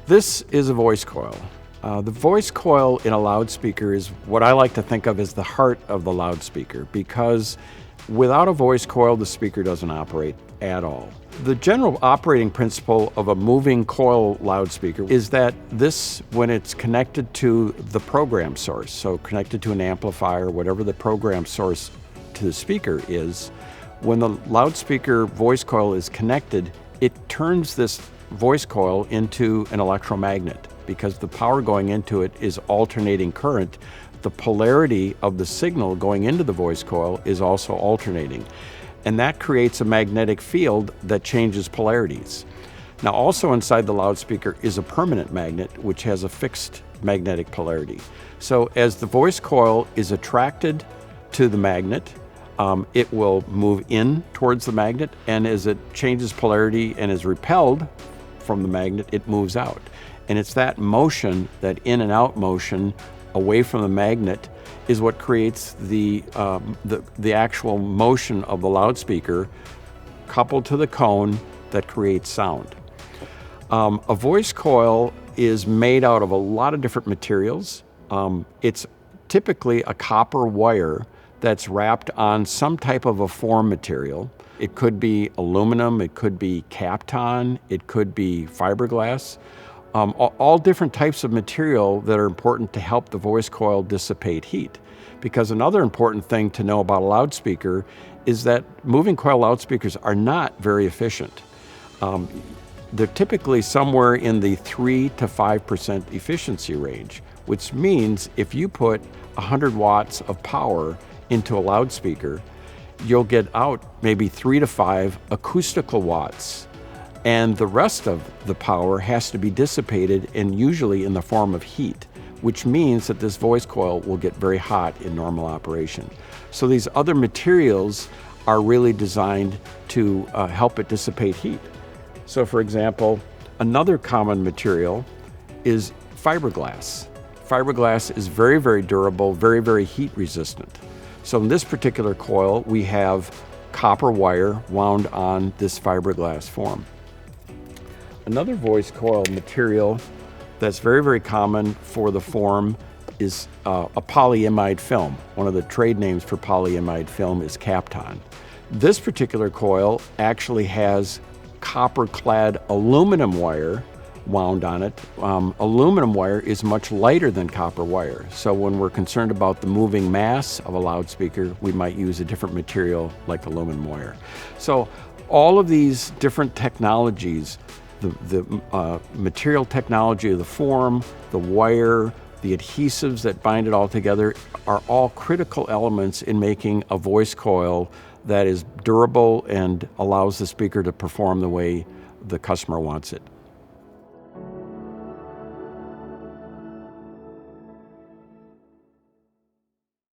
This is a voice coil. The voice coil in a loudspeaker is what I like to think of as the heart of the loudspeaker, because without a voice coil, the speaker doesn't operate at all. The general operating principle of a moving coil loudspeaker is that this, when it's connected to the program source, so connected to an amplifier, whatever the program source to the speaker is, when the loudspeaker voice coil is connected, it turns this voice coil into an electromagnet because the power going into it is alternating current. The polarity of the signal going into the voice coil is also alternating. And that creates a magnetic field that changes polarities. Now, also inside the loudspeaker is a permanent magnet, which has a fixed magnetic polarity. So as the voice coil is attracted to the magnet, it will move in towards the magnet, and as it changes polarity and is repelled from the magnet, it moves out. And it's that motion, that in and out motion away from the magnet, is what creates the actual motion of the loudspeaker coupled to the cone that creates sound. A voice coil is made out of a lot of different materials. It's typically a copper wire that's wrapped on some type of a form material. It could be aluminum, it could be Kapton, it could be fiberglass. All different types of material that are important to help the voice coil dissipate heat. Because another important thing to know about a loudspeaker is that moving coil loudspeakers are not very efficient. They're typically somewhere in the 3 to 5% efficiency range, which means if you put 100 watts of power into a loudspeaker, you'll get out maybe 3 to 5 acoustical watts. And the rest of the power has to be dissipated, and usually in the form of heat, which means that this voice coil will get very hot in normal operation. So these other materials are really designed to help it dissipate heat. So for example, another common material is fiberglass. Fiberglass is very, very durable, very, very heat resistant. So in this particular coil, we have copper wire wound on this fiberglass form. Another voice coil material that's very, very common for the form is a polyimide film. One of the trade names for polyimide film is Kapton. This particular coil actually has copper-clad aluminum wire wound on it. Aluminum wire is much lighter than copper wire. So when we're concerned about the moving mass of a loudspeaker, we might use a different material like aluminum wire. So all of these different technologies, the material technology of the form, the wire, the adhesives that bind it all together are all critical elements in making a voice coil that is durable and allows the speaker to perform the way the customer wants it.